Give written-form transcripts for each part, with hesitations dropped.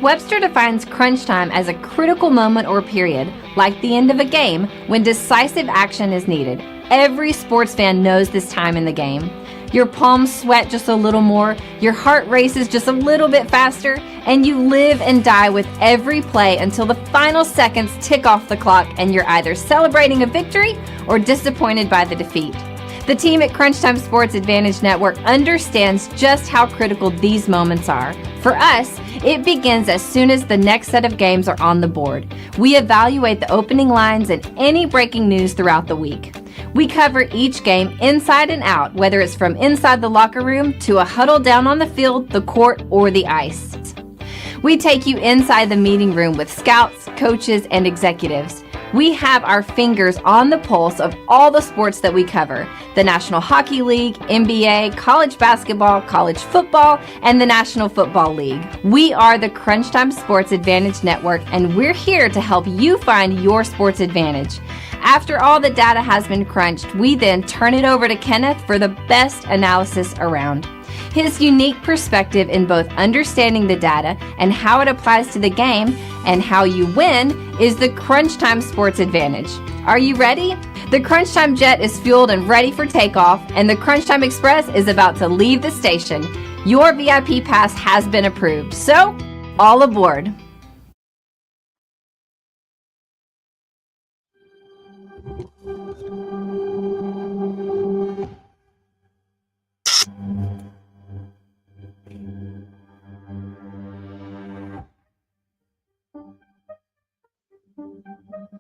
Webster defines crunch time as a critical moment or period, like the end of a game, when decisive action is needed. Every sports fan knows this time in the game. Your palms sweat just a little more, your heart races just a little bit faster, and you live and die with every play until the final seconds tick off the clock and you're either celebrating a victory or disappointed by the defeat. The team at Crunch Time Sports Advantage Network understands just how critical these moments are. For us, it begins as soon as the next set of games are on the board. We evaluate the opening lines and any breaking news throughout the week. We cover each game inside and out, whether it's from inside the locker room to a huddle down on the field, the court, or the ice. We take you inside the meeting room with scouts, coaches, and executives. We have our fingers on the pulse of all the sports that we cover: the National Hockey League, NBA, college basketball, college football, and the National Football League. We are the Crunch Time Sports Advantage Network, and we're here to help you find your sports advantage. After all the data has been crunched, we then turn it over to Kenneth for the best analysis around. His unique perspective in both understanding the data and how it applies to the game and how you win is the Crunch Time Sports Advantage. Are you ready? The Crunch Time Jet is fueled and ready for takeoff, and the Crunch Time Express is about to leave the station. Your VIP pass has been approved, so all aboard.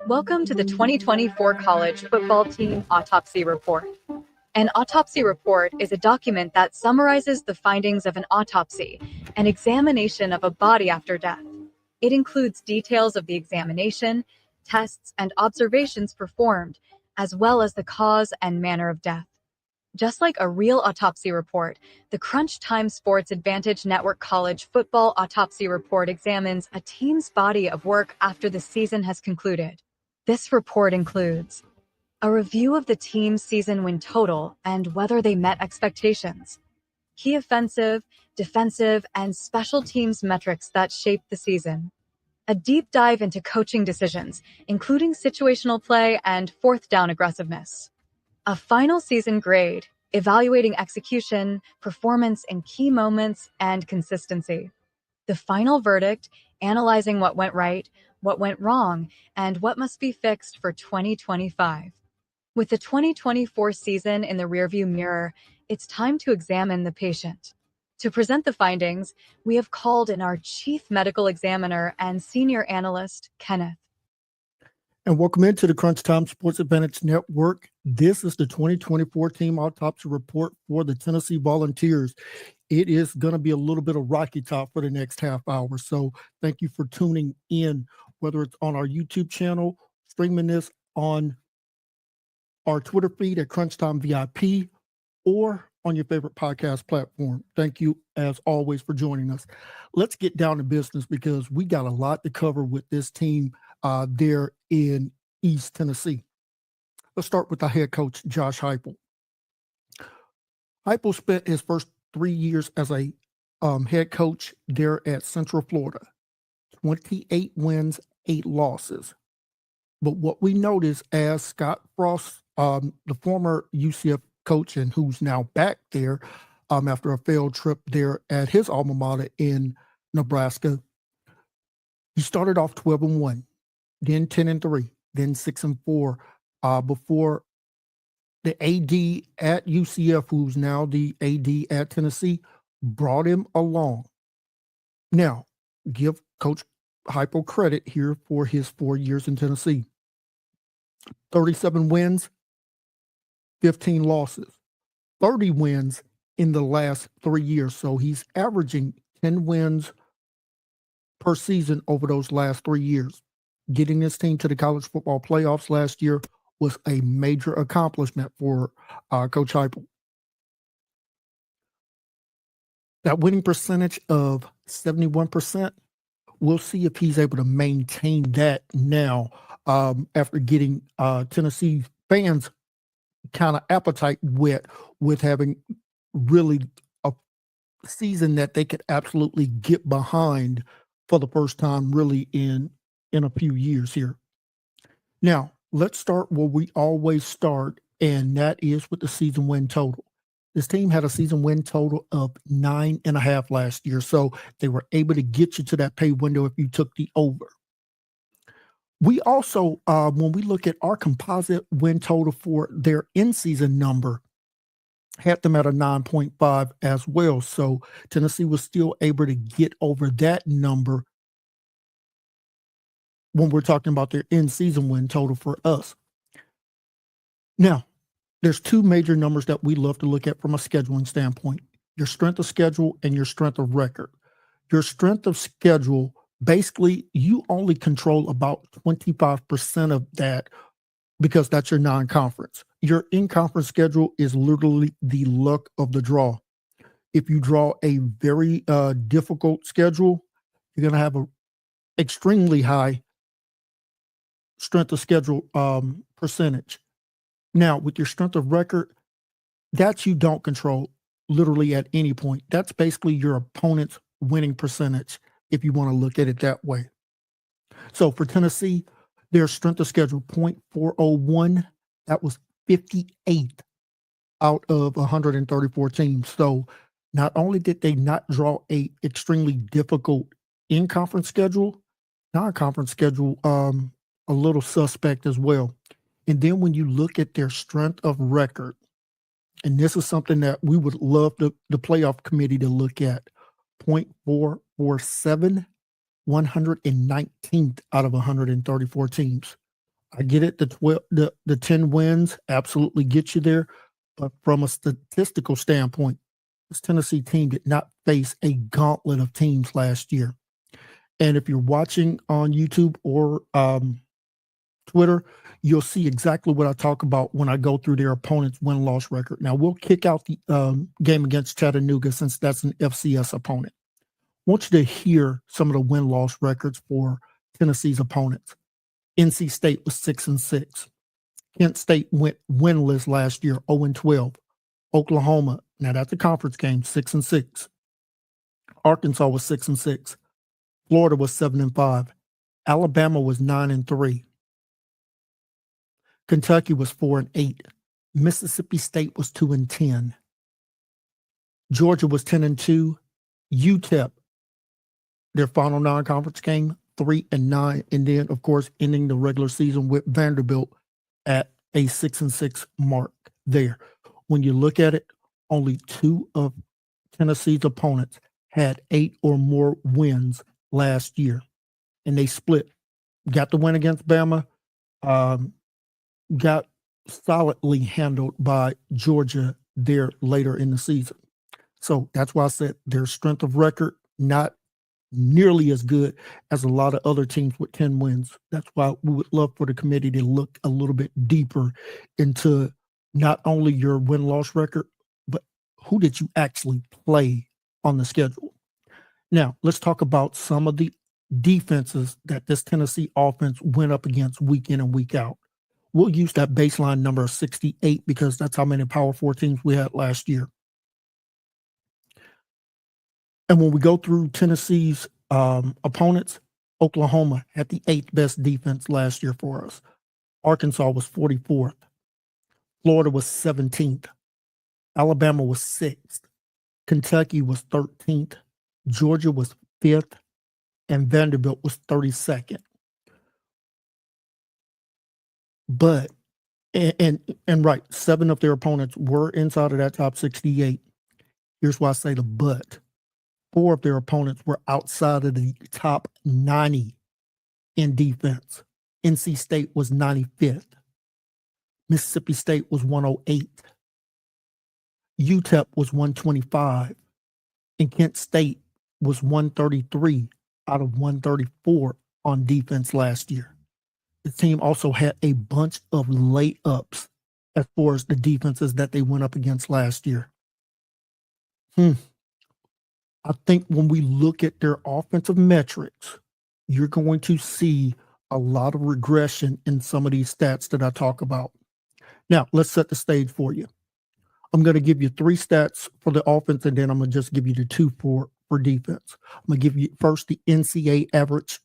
Welcome to the 2024 College Football Team Autopsy Report. An autopsy report is a document that summarizes the findings of an autopsy, an examination of a body after death. It includes details of the examination, tests, and observations performed, as well as the cause and manner of death. Just like a real autopsy report, the Crunch Time Sports Advantage Network College Football Autopsy Report examines a team's body of work after the season has concluded. This report includes a review of the team's season win total and whether they met expectations, key offensive, defensive, and special teams metrics that shaped the season, a deep dive into coaching decisions, including situational play and fourth down aggressiveness, a final season grade, evaluating execution, performance in key moments, and consistency, the final verdict, analyzing what went right, what went wrong, and what must be fixed for 2025. With the 2024 season in the rearview mirror, it's time to examine the patient. To present the findings, we have called in our Chief Medical Examiner and Senior Analyst, Kenneth. And welcome into the Crunch Time Sports Advantage Network. This is the 2024 Team Autopsy Report for the Tennessee Volunteers. It is going to be a little bit of Rocky Top for the next half hour. So thank you for tuning in, whether it's on our YouTube channel, streaming this on our Twitter feed at Crunch Time VIP, or on your favorite podcast platform. Thank you, as always, for joining us. Let's get down to business because we got a lot to cover with this team there in East Tennessee. Let's start with the head coach, Josh Heupel. Heupel spent his first 3 years as a head coach there at Central Florida. 28 wins, 8 losses. But what we noticed as Scott Frost, the former UCF coach and who's now back there after a failed trip there at his alma mater in Nebraska, he started off 12-1, then 10-3, then 6-4 before the AD at UCF, who's now the AD at Tennessee, brought him along. Now, give Coach Heupel credit here for his 4 years in Tennessee. 37 wins, 15 losses, 30 wins in the last 3 years. So he's averaging 10 wins per season over those last 3 years. Getting this team to the college football playoffs last year was a major accomplishment for Coach Heupel. That winning percentage of 71%, we'll see if he's able to maintain that now after getting Tennessee fans kind of appetite wet with having really a season that they could absolutely get behind for the first time really in a few years here. Now, let's start where we always start, and that is with the season win total. This team had a season win total of 9.5 last year, so they were able to get you to that pay window if you took the over. We also, when we look at our composite win total for their in-season number, had them at a 9.5 as well. So Tennessee was still able to get over that number when we're talking about their in-season win total for us. Now, there's two major numbers that we love to look at from a scheduling standpoint: your strength of schedule and your strength of record. Your strength of schedule, basically, you only control about 25% of that because that's your non-conference. Your in-conference schedule is literally the luck of the draw. If you draw a very difficult schedule, you're going to have an extremely high strength of schedule percentage. Now, with your strength of record, that you don't control literally at any point. That's basically your opponent's winning percentage, if you want to look at it that way. So for Tennessee, their strength of schedule, 0.401, that was 58th out of 134 teams. So not only did they not draw a extremely difficult in-conference schedule, non-conference schedule, a little suspect as well. And then when you look at their strength of record, and this is something that we would love the playoff committee to look at, 0.447, 119th out of 134 teams. I get it, the 10 wins absolutely get you there, but from a statistical standpoint, this Tennessee team did not face a gauntlet of teams last year. And if you're watching on YouTube or Twitter, you'll see exactly what I talk about when I go through their opponent's win-loss record. Now, we'll kick out the game against Chattanooga since that's an FCS opponent. I want you to hear some of the win-loss records for Tennessee's opponents. NC State was 6-6. Kent State went winless last year, 0-12. Oklahoma, now that's a conference game, 6-6. Arkansas was 6-6. Florida was 7-5. Alabama was 9-3. Kentucky was 4-8. Mississippi State was 2-10. Georgia was 10-2. UTEP, their final non-conference game, 3-9, and then of course ending the regular season with Vanderbilt at a 6-6 mark there. When you look at it, only two of Tennessee's opponents had 8 or more wins last year, and they split. Got the win against Bama, got solidly handled by Georgia there later in the season. So that's why I said their strength of record not nearly as good as a lot of other teams with 10 wins. That's why we would love for the committee to look a little bit deeper into not only your win-loss record, but who did you actually play on the schedule. Now, let's talk about some of the defenses that this Tennessee offense went up against week in and week out. We'll use that baseline number of 68 because that's how many Power 4 teams we had last year. And when we go through Tennessee's opponents, Oklahoma had the 8th best defense last year for us. Arkansas was 44th. Florida was 17th. Alabama was 6th. Kentucky was 13th. Georgia was 5th. And Vanderbilt was 32nd. But, and right, 7 of their opponents were inside of that top 68. Here's why I say the but. 4 of their opponents were outside of the top 90 in defense. NC State was 95th. Mississippi State was 108. UTEP was 125. And Kent State was 133 out of 134 on defense last year. The team also had a bunch of layups as far as the defenses that they went up against last year. I think when we look at their offensive metrics, you're going to see a lot of regression in some of these stats that I talk about. Now, let's set the stage for you. I'm going to give you 3 stats for the offense, and then I'm going to just give you the 2 for for defense. I'm going to give you first the NCAA average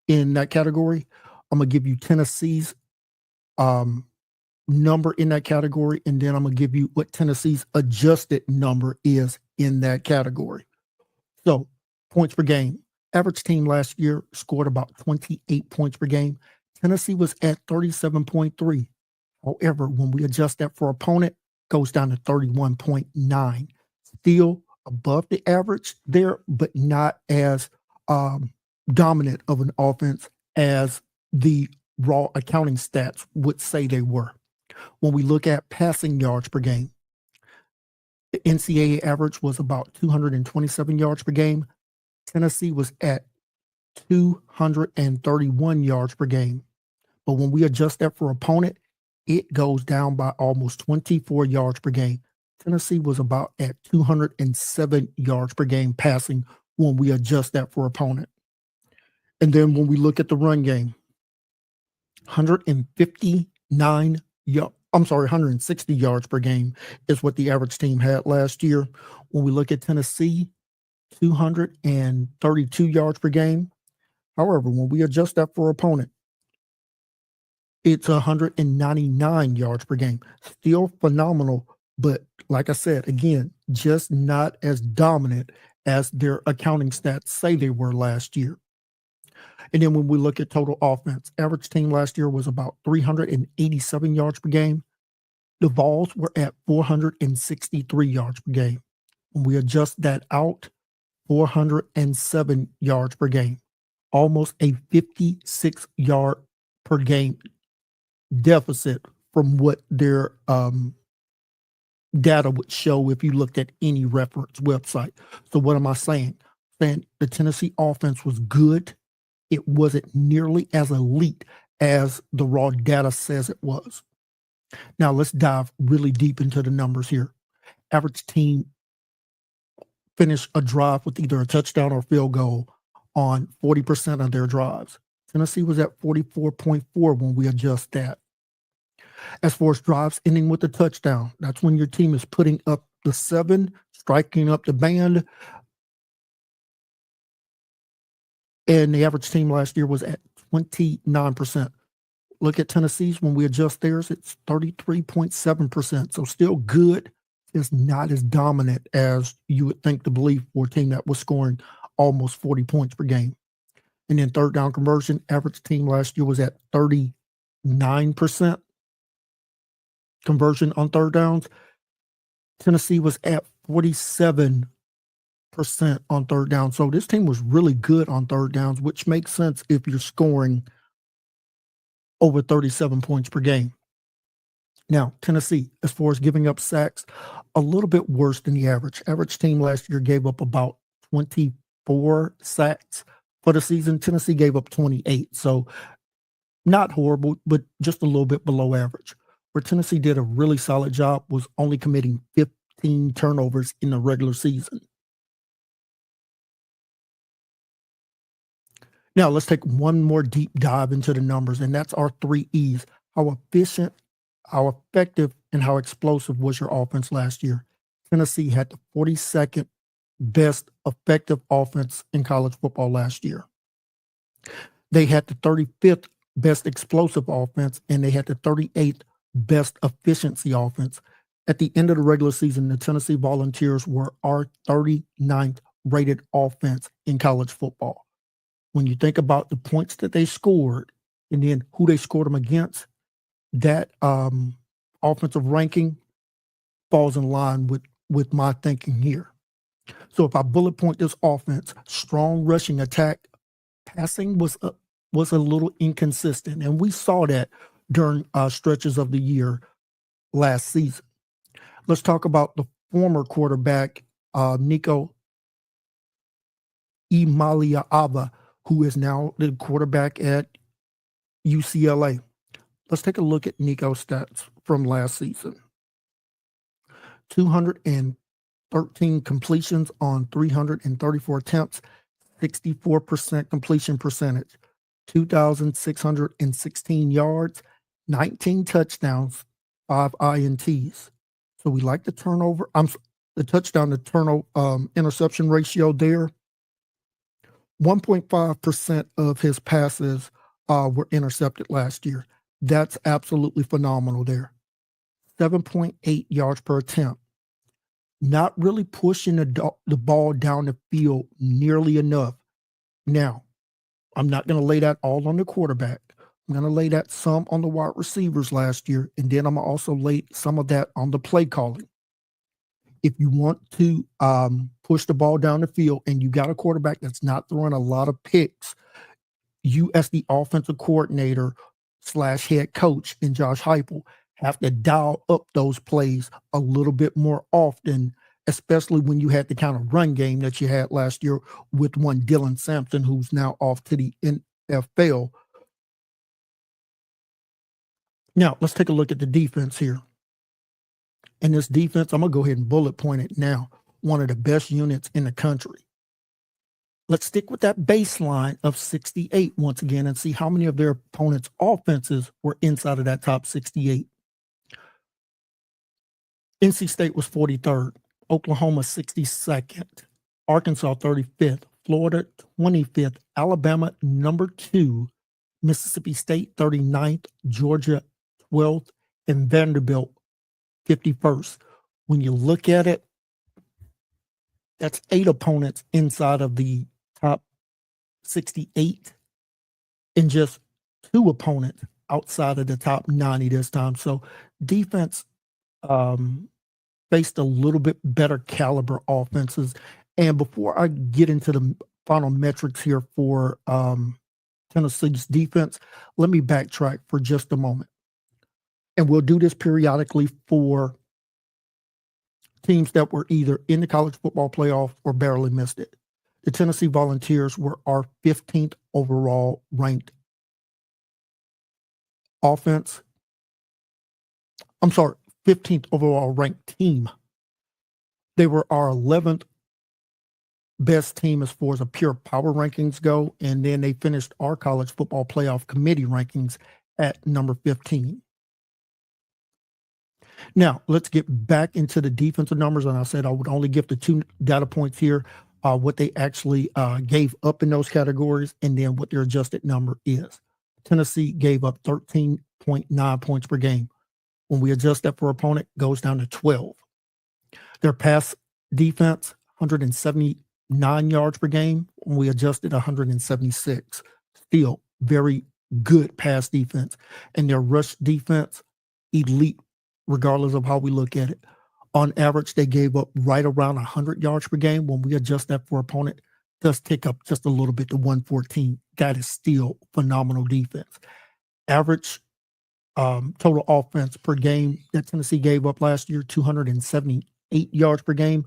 in that category. I'm going to give you Tennessee's number in that category, and then I'm going to give you what Tennessee's adjusted number is in that category. So, points per game. Average team last year scored about 28 points per game. Tennessee was at 37.3. However, when we adjust that for opponent, goes down to 31.9. Still above the average there, but not as dominant of an offense as the raw accounting stats would say they were. When we look at passing yards per game, the NCAA average was about 227 yards per game. Tennessee was at 231 yards per game. But when we adjust that for opponent, it goes down by almost 24 yards per game. Tennessee was about at 207 yards per game passing when we adjust that for opponent. And then when we look at the run game, 160 yards per game is what the average team had last year. When we look at Tennessee, 232 yards per game. However, when we adjust that for opponent, it's 199 yards per game. Still phenomenal, but like I said, again, just not as dominant as their accounting stats say they were last year. And then when we look at total offense, average team last year was about 387 yards per game. The Vols were at 463 yards per game. When we adjust that out, 407 yards per game, almost a 56 yard per game deficit from what their data would show if you looked at any reference website. So what am I saying? Saying the Tennessee offense was good. It wasn't nearly as elite as the raw data says it was. Now let's dive really deep into the numbers here. Average team finished a drive with either a touchdown or field goal on 40% of their drives. Tennessee was at 44.4 when we adjust that. As far as drives ending with a touchdown, that's when your team is putting up the 7, striking up the band. And the average team last year was at 29%. Look at Tennessee's. When we adjust theirs, it's 33.7%. So still good. It's not as dominant as you would think to believe for a team that was scoring almost 40 points per game. And then third down conversion, average team last year was at 39% conversion on third downs. Tennessee was at 47% on third down. So this team was really good on third downs, which makes sense if you're scoring over 37 points per game. Now, Tennessee, as far as giving up sacks, a little bit worse than the average. Average team last year gave up about 24 sacks for the season. Tennessee gave up 28. So not horrible, but just a little bit below average. Where Tennessee did a really solid job was only committing 15 turnovers in the regular season. Now, let's take one more deep dive into the numbers, and that's our 3 E's. How efficient, how effective, and how explosive was your offense last year? Tennessee had the 42nd best effective offense in college football last year. They had the 35th best explosive offense, and they had the 38th best efficiency offense. At the end of the regular season, the Tennessee Volunteers were our 39th rated offense in college football. When you think about the points that they scored and then who they scored them against, that offensive ranking falls in line with my thinking here. So if I bullet point this offense, strong rushing attack, passing was a little inconsistent. And we saw that during stretches of the year last season. Let's talk about the former quarterback, Nico Imaliava, who is now the quarterback at UCLA. Let's take a look at Nico's stats from last season. 213 completions on 334 attempts, 64% completion percentage, 2,616 yards, 19 touchdowns, 5 INTs. So we like the turnover. The touchdown to turnover interception ratio there, 1.5% of his passes were intercepted last year. That's absolutely phenomenal there. 7.8 yards per attempt. Not really pushing the ball down the field nearly enough. Now, I'm not going to lay that all on the quarterback. I'm going to lay that some on the wide receivers last year, and then I'm going to also lay some of that on the play calling. If you want to push the ball down the field and you got a quarterback that's not throwing a lot of picks, you as the offensive coordinator / head coach in Josh Heupel have to dial up those plays a little bit more often, especially when you had the kind of run game that you had last year with one Dylan Sampson, who's now off to the NFL. Now, let's take a look at the defense here. And this defense, I'm going to go ahead and bullet point it now, one of the best units in the country. Let's stick with that baseline of 68 once again and see how many of their opponents' offenses were inside of that top 68. NC State was 43rd, Oklahoma 62nd, Arkansas 35th, Florida 25th, Alabama number 2, Mississippi State 39th, Georgia 12th, and Vanderbilt 51st. When you look at it, that's 8 opponents inside of the top 68 and just 2 opponents outside of the top 90 this time. So defense faced a little bit better caliber offenses. And before I get into the final metrics here for Tennessee's defense, let me backtrack for just a moment. And we'll do this periodically for teams that were either in the college football playoff or barely missed it. The Tennessee Volunteers were our 15th overall ranked offense. I'm sorry, 15th overall ranked team. They were our 11th best team as far as a pure power rankings go, and then they finished our college football playoff committee rankings at number 15. Now, let's get back into the defensive numbers, and I said I would only give the 2 data points here, what they actually gave up in those categories, and then what their adjusted number is. Tennessee gave up 13.9 points per game. When we adjust that for opponent, goes down to 12. Their pass defense, 179 yards per game. When we adjusted, 176. Still very good pass defense. And their rush defense, elite, regardless of how we look at it. On average, they gave up right around 100 yards per game. When we adjust that for opponent, it does tick up just a little bit to 114. That is still phenomenal defense. Average total offense per game that Tennessee gave up last year, 278 yards per game.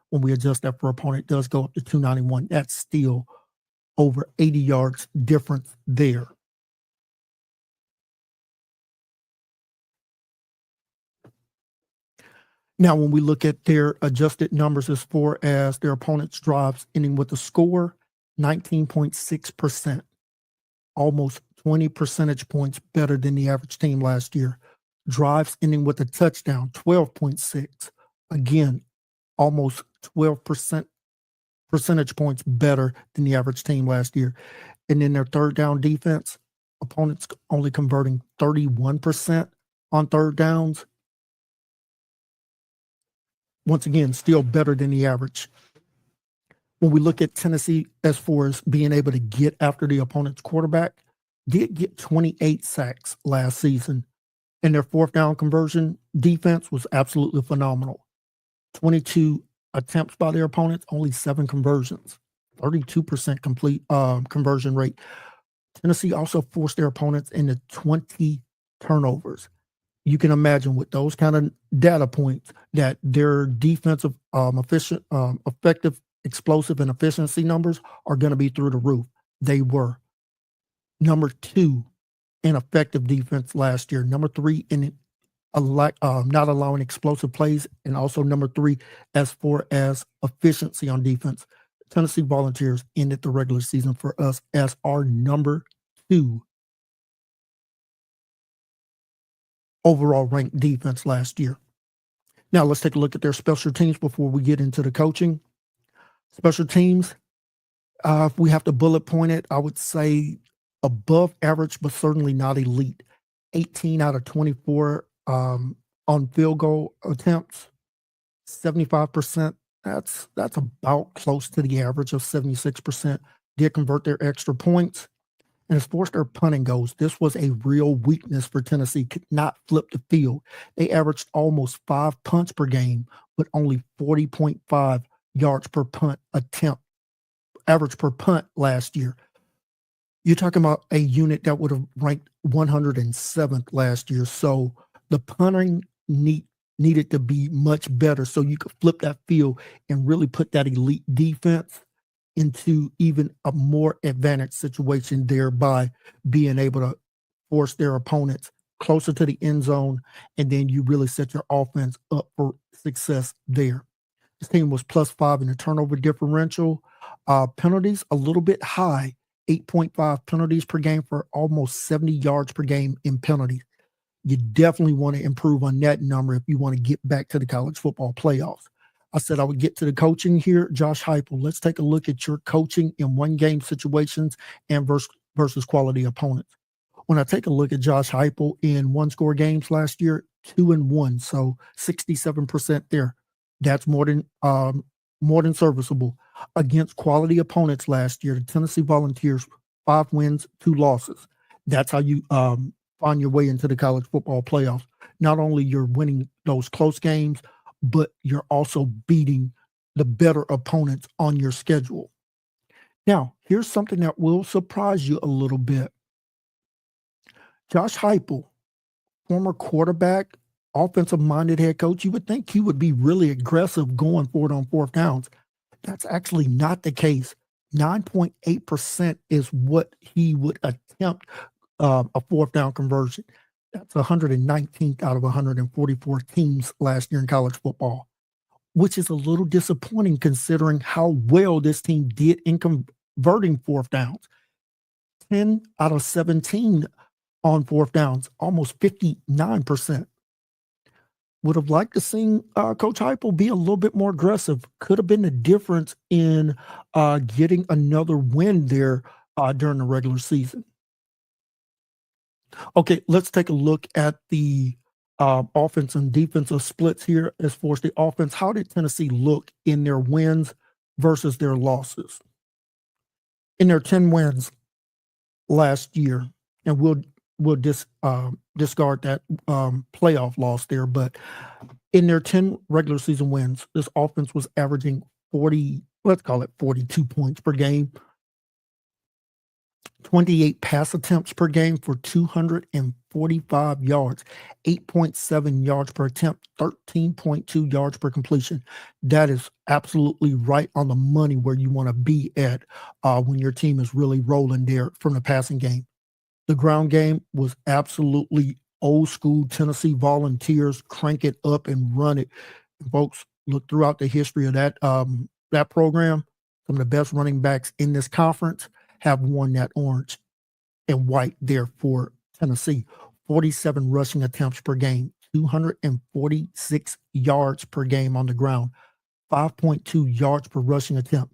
When we adjust that for opponent, it does go up to 291. That's still over 80 yards difference there. Now, when we look at their adjusted numbers as far as their opponent's drives ending with a score, 19.6%, almost 20 percentage points better than the average team last year. Drives ending with a touchdown, 12.6. Again, almost 12% percentage points better than the average team last year. And then their third down defense, opponents only converting 31% on third downs. Once again, still better than the average. When we look at Tennessee as far as being able to get after the opponent's quarterback, did get 28 sacks last season. And their fourth down conversion defense was absolutely phenomenal. 22 attempts by their opponents, only 7 conversions, 32% complete conversion rate. Tennessee also forced their opponents into 20 turnovers. You can imagine with those kind of data points that their defensive effective, explosive, and efficiency numbers are going to be through the roof. They were number 2 in effective defense last year, number 3 in not allowing explosive plays, and also number 3 as far as efficiency on defense. Tennessee Volunteers ended the regular season for us as our number 2 overall ranked defense last year. Now let's take a look at their special teams before we get into the coaching. Special teams, if we have to bullet point it, I would say above average, but certainly not elite. 18 out of 24 on field goal attempts, 75%. That's about close to the average of 76%. Did convert their extra points. And as far as their punting goes, this was a real weakness for Tennessee. Could not flip the field. They averaged almost 5 punts per game, but only 40.5 yards per punt attempt, average per punt last year. You're talking about a unit that would have ranked 107th last year. So the punting needed to be much better so you could flip that field and really put that elite defense into even a more advantaged situation, thereby being able to force their opponents closer to the end zone, and then you really set your offense up for success there. This team was +5 in the turnover differential. Penalties a little bit high, 8.5 penalties per game for almost 70 yards per game in penalties. You definitely want to improve on that number if you want to get back to the college football playoffs. I said I would get to the coaching here. Josh Heupel, let's take a look at your coaching in one-game situations and versus quality opponents. When I take a look at Josh Heupel in one-score games last year, 2-1, so 67% there. That's more than serviceable. Against quality opponents last year, the Tennessee Volunteers, 5 wins, 2 losses. That's how you find your way into the college football playoffs. Not only you're winning those close games, but you're also beating the better opponents on your schedule. Now, here's something that will surprise you a little bit. Josh Heupel, former quarterback, offensive-minded head coach, you would think he would be really aggressive going for it on 4th downs. That's actually not the case. 9.8% is what he would attempt a 4th down conversion. That's 119th out of 144 teams last year in college football, which is a little disappointing considering how well this team did in converting 4th downs. 10 out of 17 on 4th downs, almost 59%. Would have liked to see Coach Heupel be a little bit more aggressive. Could have been the difference in getting another win there during the regular season. Okay, let's take a look at the offense and defensive splits here. As far as the offense, how did Tennessee look in their wins versus their losses? In their 10 wins last year, and we'll discard that playoff loss there, but in their 10 regular season wins, this offense was averaging 42 points per game, 28 pass attempts per game for 245 yards, 8.7 yards per attempt, 13.2 yards per completion. That is absolutely right on the money where you want to be at when your team is really rolling there from the passing game. The ground game was absolutely old school Tennessee Volunteers, crank it up and run it. And folks, look throughout the history of that program. Some of the best running backs in this conference have worn that orange and white there for Tennessee. 47 rushing attempts per game, 246 yards per game on the ground, 5.2 yards per rushing attempt.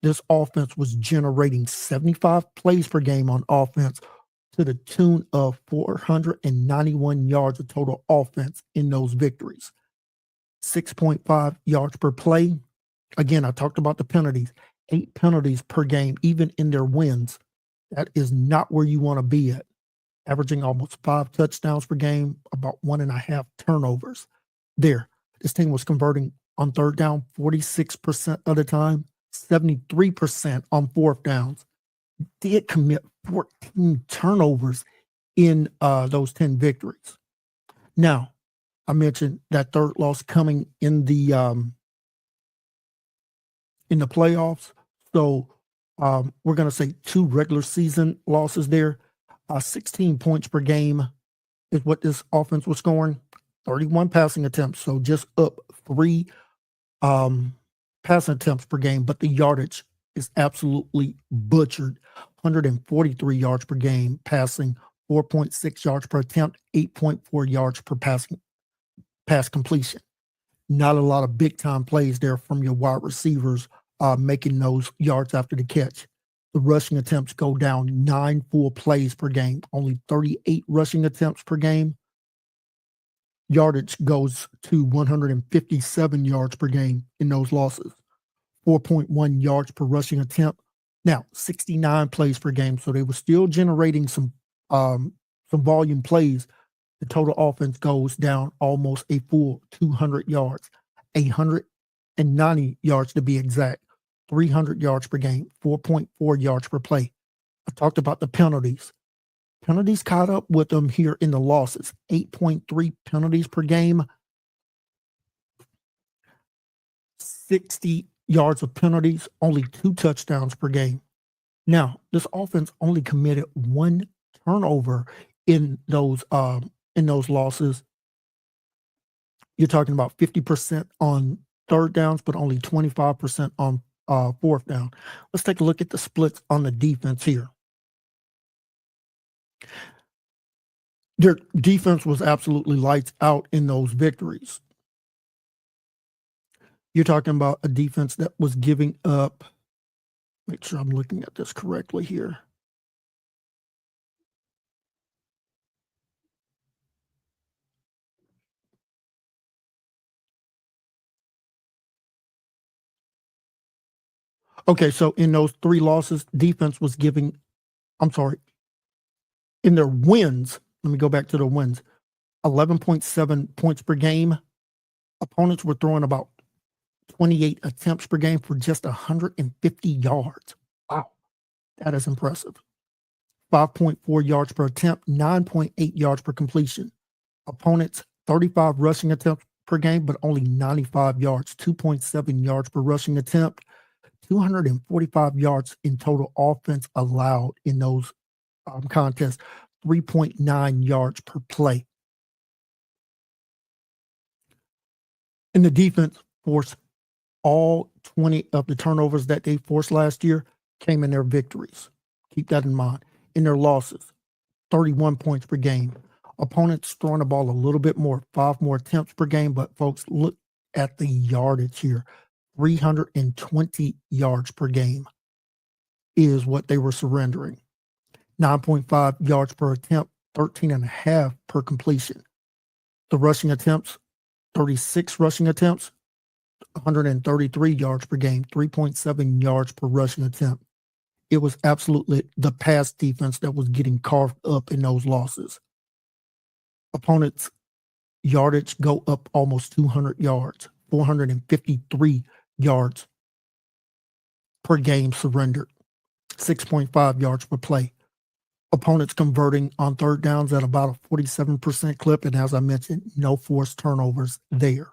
This offense was generating 75 plays per game on offense to the tune of 491 yards of total offense in those victories. 6.5 yards per play. Again, I talked about the penalties. 8 penalties per game, even in their wins. That is not where you want to be at. Averaging almost 5 touchdowns per game, about 1.5 turnovers. There, this team was converting on 3rd down 46% of the time, 73% on 4th downs. Did commit 14 turnovers in those 10 victories. Now, I mentioned that 3rd loss coming in the playoffs. So we're going to say 2 regular season losses there. 16 points per game is what this offense was scoring. 31 passing attempts, so just up 3 passing attempts per game, but the yardage is absolutely butchered. 143 yards per game passing, 4.6 yards per attempt, 8.4 yards per pass completion. Not a lot of big time plays there from your wide receivers making those yards after the catch. The rushing attempts go down 9 full plays per game, only 38 rushing attempts per game. Yardage goes to 157 yards per game in those losses, 4.1 yards per rushing attempt. Now, 69 plays per game, so they were still generating some volume plays. The total offense goes down almost a full 200 yards, 890 yards to be exact, 300 yards per game, 4.4 yards per play. I talked about the penalties. Penalties caught up with them here in the losses, 8.3 penalties per game, 60 yards of penalties, only 2 touchdowns per game. Now, this offense only committed 1 turnover in those losses. You're talking about 50% on third downs, but only 25% on fourth down. Let's take a look at the splits on the defense here. Their defense was absolutely lights out in those victories. You're talking about a defense that was giving up, make sure I'm looking at this correctly here. Okay, so in those 3 losses, defense was giving, in their wins, let me go back to the wins, 11.7 points per game. Opponents were throwing about 28 attempts per game for just 150 yards. Wow, that is impressive. 5.4 yards per attempt, 9.8 yards per completion. Opponents, 35 rushing attempts per game, but only 95 yards, 2.7 yards per rushing attempt, 245 yards in total offense allowed in those contests, 3.9 yards per play. And the defense forced all 20 of the turnovers that they forced last year came in their victories. Keep that in mind. In their losses, 31 points per game. Opponents throwing the ball a little bit more, 5 more attempts per game, but folks, look at the yardage here. 320 yards per game is what they were surrendering. 9.5 yards per attempt, 13.5 per completion. The rushing attempts, 36 rushing attempts, 133 yards per game, 3.7 yards per rushing attempt. It was absolutely the pass defense that was getting carved up in those losses. Opponents' yardage go up almost 200 yards, 453 yards per game surrendered, 6.5 yards per play. Opponents converting on third downs at about a 47% clip, and as I mentioned, no forced turnovers there.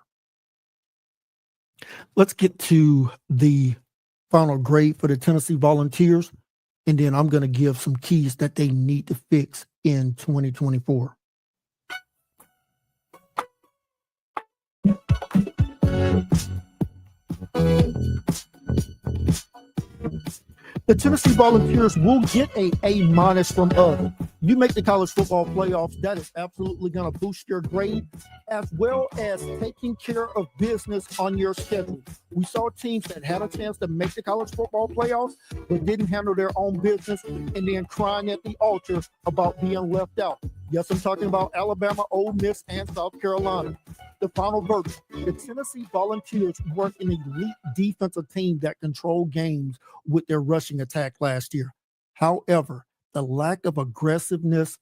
Let's get to the final grade for the Tennessee Volunteers, and then I'm going to give some keys that they need to fix in 2024. The Tennessee Volunteers will get a A- from us. You make the college football playoffs, that is absolutely going to boost your grade, as well as taking care of business on your schedule. We saw teams that had a chance to make the college football playoffs, but didn't handle their own business and then crying at the altar about being left out. Yes, I'm talking about Alabama, Ole Miss, and South Carolina. The final verdict: the Tennessee Volunteers were an elite defensive team that controlled games with their rushing attack last year. However, the lack of aggressiveness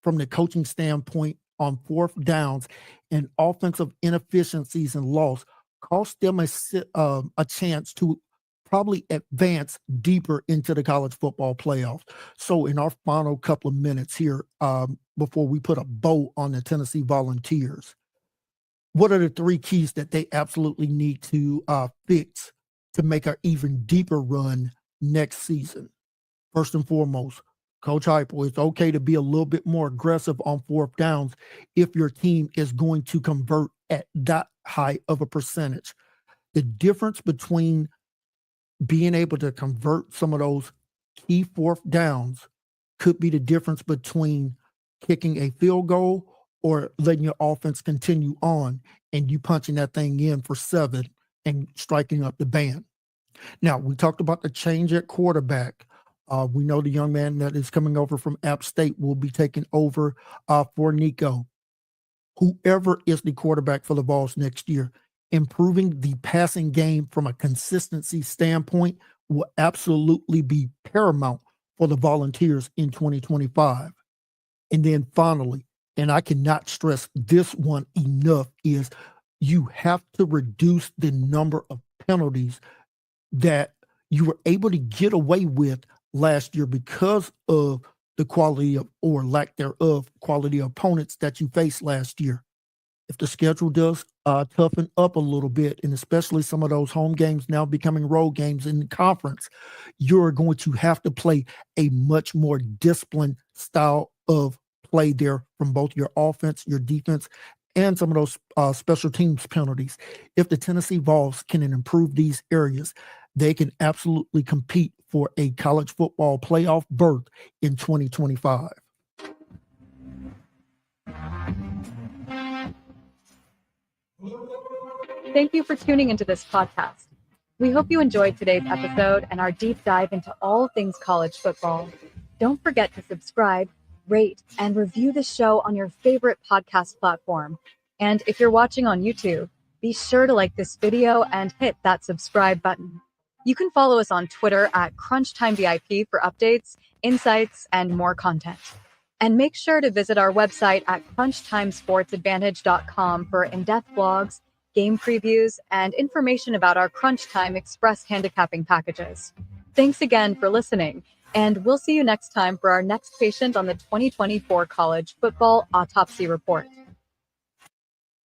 from the coaching standpoint on fourth downs and offensive inefficiencies and loss cost them a chance to probably advance deeper into the college football playoffs. So in our final couple of minutes here, before we put a bow on the Tennessee Volunteers, what are the 3 keys that they absolutely need to fix to make an even deeper run next season? First and foremost, Coach Heupel, it's okay to be a little bit more aggressive on fourth downs if your team is going to convert at that high of a percentage. The difference between being able to convert some of those key fourth downs could be the difference between kicking a field goal or letting your offense continue on and you punching that thing in for 7 and striking up the band. Now, we talked about the change at quarterback. We know the young man that is coming over from App State will be taking over for Nico. Whoever is the quarterback for the Vols next year, improving the passing game from a consistency standpoint will absolutely be paramount for the Volunteers in 2025. And then finally, and I cannot stress this one enough, is you have to reduce the number of penalties that you were able to get away with last year because of the quality of, or lack thereof, quality of opponents that you faced last year. If the schedule does toughen up a little bit, and especially some of those home games now becoming road games in the conference, you're going to have to play a much more disciplined style of play there from both your offense, your defense, and some of those special teams penalties. If the Tennessee Vols can improve these areas, they can absolutely compete for a college football playoff berth in 2025. Thank you for tuning into this podcast. We hope you enjoyed today's episode and our deep dive into all things college football. Don't forget to subscribe, rate, and review the show on your favorite podcast platform. And if you're watching on YouTube, be sure to like this video and hit that subscribe button. You can follow us on Twitter at CrunchTimeVIP for updates, insights, and more content. And make sure to visit our website at CrunchTimeSportsAdvantage.com for in-depth blogs, game previews, and information about our Crunch Time Express handicapping packages. Thanks again for listening, and we'll see you next time for our next patient on the 2024 College Football Autopsy Report.